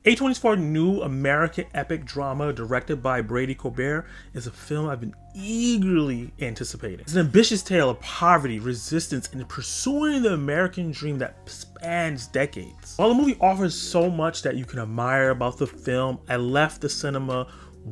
A24 new American epic drama directed by Brady Corbet is a film I've been eagerly anticipating. It's an ambitious tale of poverty, resistance, and pursuing the American dream that spans decades. While the movie offers so much that you can admire about the film, I left the cinema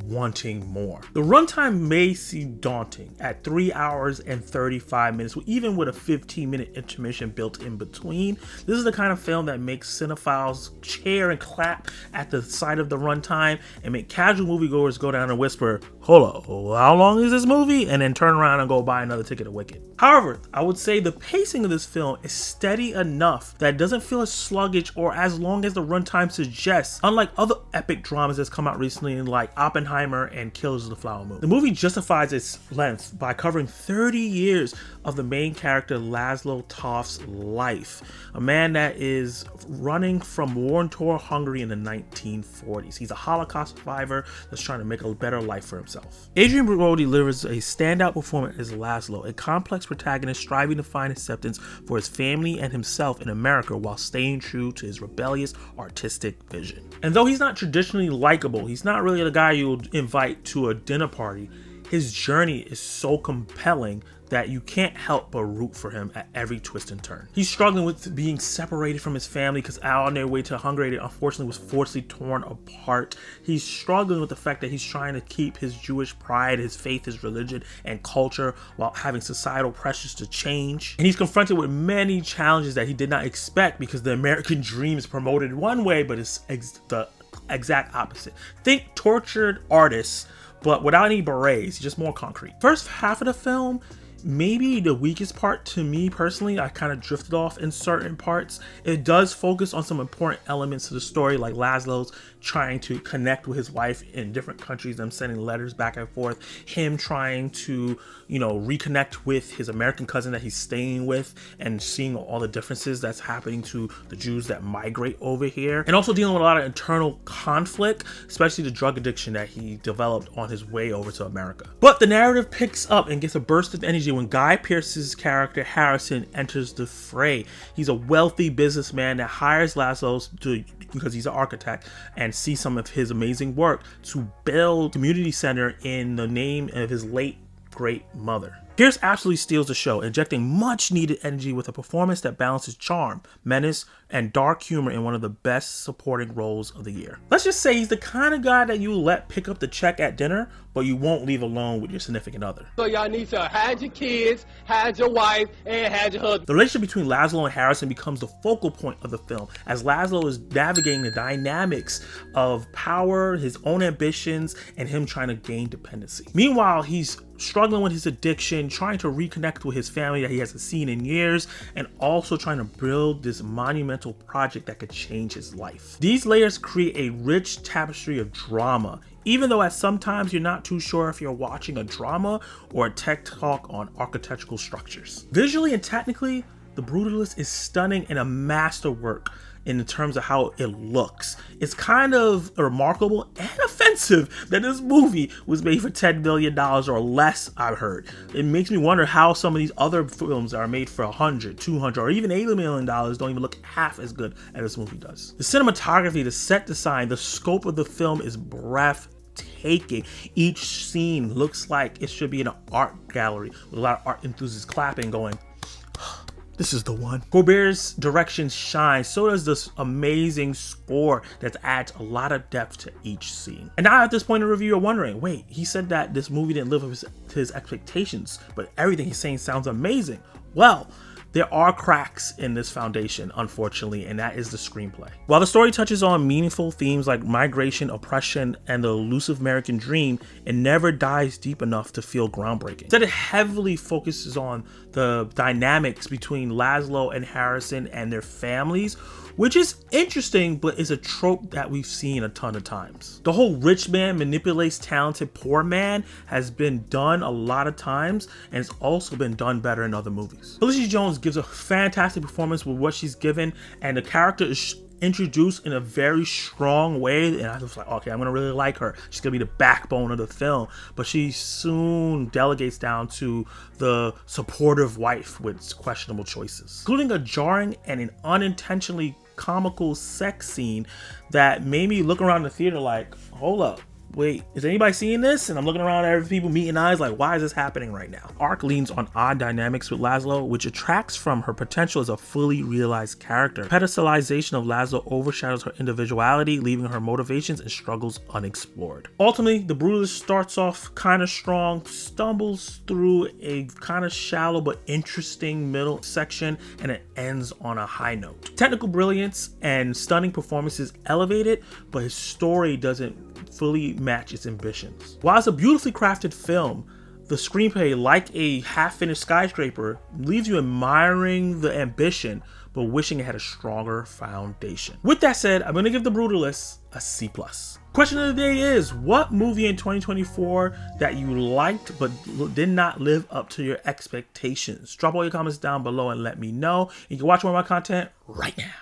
wanting more. The runtime may seem daunting at 3 hours and 35 minutes, even with a 15-minute intermission built in between. This is the kind of film that makes cinephiles cheer and clap at the sight of the runtime and make casual moviegoers go down and whisper, "Hold up, how long is this movie?" and then turn around and go buy another ticket to Wicked. However, I would say the pacing of this film is steady enough that it doesn't feel as sluggish or as long as the runtime suggests, unlike other epic dramas that's come out recently like Oppenheimer and Killers of the Flower Moon. The movie justifies its length by covering 30 years of the main character László Toth's life, a man that is running from war-torn Hungary in the 1940s. He's a Holocaust survivor that's trying to make a better life for himself. Adrien Brody delivers a standout performance as László, a complex protagonist striving to find acceptance for his family and himself in America while staying true to his rebellious artistic vision. And though he's not traditionally likable, he's not really the guy you would invite to a dinner party, his journey is so compelling that you can't help but root for him at every twist and turn. He's struggling with being separated from his family because on their way to Hungary, they unfortunately was forcibly torn apart. He's struggling with the fact that he's trying to keep his Jewish pride, his faith, his religion, and culture while having societal pressures to change. And he's confronted with many challenges that he did not expect because the American dream is promoted one way, but it's the exact opposite. Think tortured artists, but without any berets, just more concrete. First half of the film, maybe the weakest part to me personally. I kind of drifted off in certain parts. It does focus on some important elements to the story, like László's trying to connect with his wife in different countries, them sending letters back and forth, him trying to, reconnect with his American cousin that he's staying with and seeing all the differences that's happening to the Jews that migrate over here, and also dealing with a lot of internal conflict, especially the drug addiction that he developed on his way over to America. But the narrative picks up and gets a burst of energy when Guy Pearce's character Harrison enters the fray. He's a wealthy businessman that hires László because he's an architect and see some of his amazing work to build a community center in the name of his late great mother. Pierce absolutely steals the show, injecting much needed energy with a performance that balances charm, menace, and dark humor in one of the best supporting roles of the year. Let's just say he's the kind of guy that you let pick up the check at dinner, but you won't leave alone with your significant other. So y'all need to hide your kids, hide your wife, and hide your husband. The relationship between László and Harrison becomes the focal point of the film, as László is navigating the dynamics of power, his own ambitions, and him trying to gain dependency. Meanwhile, he's struggling with his addiction, trying to reconnect with his family that he hasn't seen in years, and also trying to build this monumental project that could change his life. These layers create a rich tapestry of drama, even though at sometimes you're not too sure if you're watching a drama or a tech talk on architectural structures. Visually and technically, The Brutalist is stunning and a masterwork in terms of how it looks. It's kind of remarkable and offensive that this movie was made for $10 million or less, I've heard. It makes me wonder how some of these other films that are made for $100, $200, or even $80 million don't even look half as good as this movie does. The cinematography, the set design, the scope of the film is breathtaking. Each scene looks like it should be in an art gallery with a lot of art enthusiasts clapping, going, "This is the one." Corbert's direction shines, so does this amazing score that adds a lot of depth to each scene. And now at this point in the review, you're wondering, wait, he said that this movie didn't live up to his expectations, but everything he's saying sounds amazing. Well, there are cracks in this foundation, unfortunately, and that is the screenplay. While the story touches on meaningful themes like migration, oppression, and the elusive American dream, it never dives deep enough to feel groundbreaking. Instead, it heavily focuses on the dynamics between László and Harrison and their families, which is interesting, but is a trope that we've seen a ton of times. The whole rich man manipulates talented poor man has been done a lot of times, and it's also been done better in other movies. Felicity Jones gives a fantastic performance with what she's given, and the character is introduced in a very strong way, and I was like, okay, I'm gonna really like her. She's gonna be the backbone of the film, but she soon delegates down to the supportive wife with questionable choices, including a jarring and an unintentionally comical sex scene that made me look around the theater like, hold up. Wait, is anybody seeing this? And I'm looking around at every people meeting eyes like, why is this happening right now? Arc leans on odd dynamics with László, which attracts from her potential as a fully realized character. Pedestalization of László overshadows her individuality, leaving her motivations and struggles unexplored. Ultimately, The Brutalist starts off kind of strong, stumbles through a kind of shallow but interesting middle section, and it ends on a high note. Technical brilliance and stunning performances elevate it, but his story doesn't fully match its ambitions. While it's a beautifully crafted film, the screenplay, like a half-finished skyscraper, leaves you admiring the ambition, but wishing it had a stronger foundation. With that said, I'm gonna give The Brutalist a C+. Question of the day is, what movie in 2024 that you liked but did not live up to your expectations? Drop all your comments down below and let me know. You can watch more of my content right now.